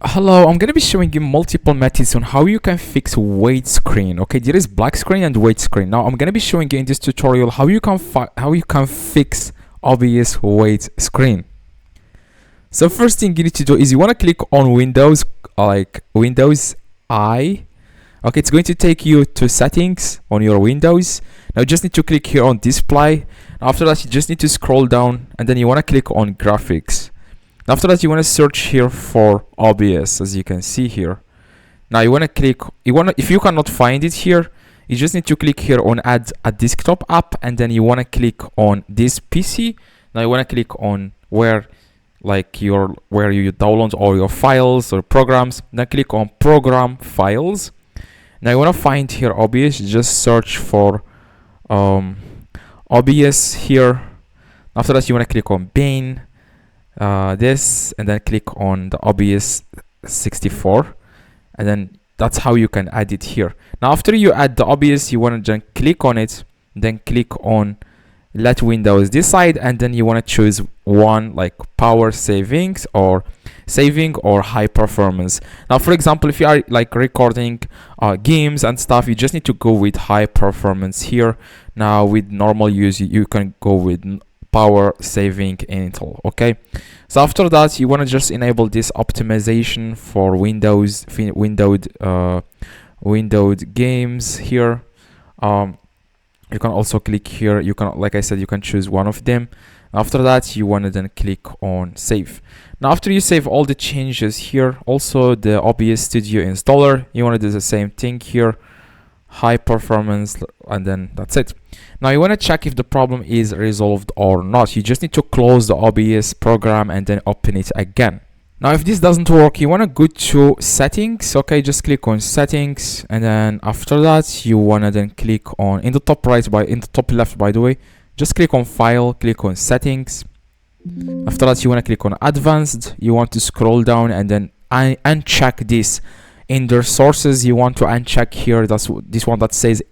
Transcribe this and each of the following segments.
Hello, I'm gonna be showing you multiple methods on how you can fix white screen. Okay, there is black screen and white screen. Now I'm gonna be showing you in this tutorial how you can fix OBS white screen. So first thing you need to do is you wanna click on Windows, like Windows I. Okay, it's going to take you to settings on your Windows. Now you just need to click here on display. After that, you just need to scroll down and then you wanna click on graphics. After that, you want to search here for OBS, as you can see here. Now you want to click, if you cannot find it here, you just need to click here on add a desktop app, and then you want to click on this PC. Now you want to click on where you download all your files or programs. Then click on program files. Now you want to find here OBS, just search for OBS here. After that, you want to click on bin. This, and then click on the OBS 64, and then that's how you can add it here. Now after you add the OBS, you want to then click on it, then click on let Windows decide, and then you want to choose one like power savings or saving or high performance. Now for example, if you are like recording games and stuff, you just need to go with high performance here. Now with normal use, you can go with power saving Intel. Okay, so after that, you want to just enable this optimization for windowed games here. You can also click here, you can, like I said, you can choose one of them. After that, you want to then click on save. Now after you save all the changes here, also the OBS Studio installer, you want to do the same thing here, high performance, and then that's it. Now you want to check if the problem is resolved or not. You just need to close the OBS program and then open it again. Now if this doesn't work, you want to go to settings. Okay, just click on settings, and then after that you want to then click on in the top left, by the way, just click on file, click on settings. After that, you want to click on advanced. You want to scroll down and then uncheck this. In the sources, you want to uncheck here, that's this one that says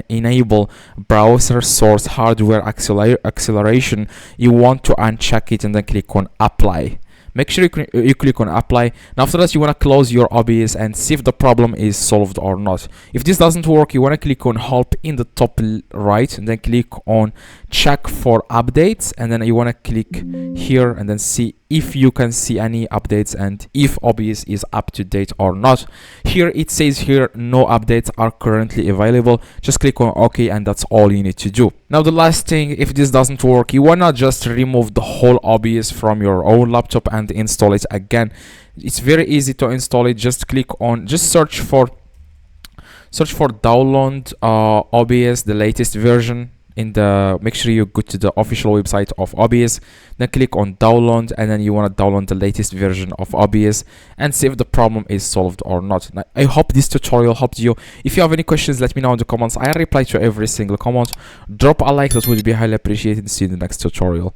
enable browser source hardware acceleration. You want to uncheck it and then click on apply. Make sure you click on apply. Now after that, you want to close your OBS and see if the problem is solved or not. If this doesn't work, you want to click on help in the top right, and then click on check for updates, and then you want to click here and then see if you can see any updates and if OBS is up to date or not. Here it says here no updates are currently available. Just click on OK, and that's all you need to do. Now the last thing, if this doesn't work, you wanna just remove the whole OBS from your own laptop and install it again. It's very easy to install it. Just search for download OBS, the latest version. Make sure you go to the official website of OBS, then click on download, and then you want to download the latest version of OBS and see if the problem is solved or not. Now, I hope this tutorial helped you. If you have any questions, let me know in the comments. I reply to every single comment. Drop a like, that would be highly appreciated. See you in the next tutorial.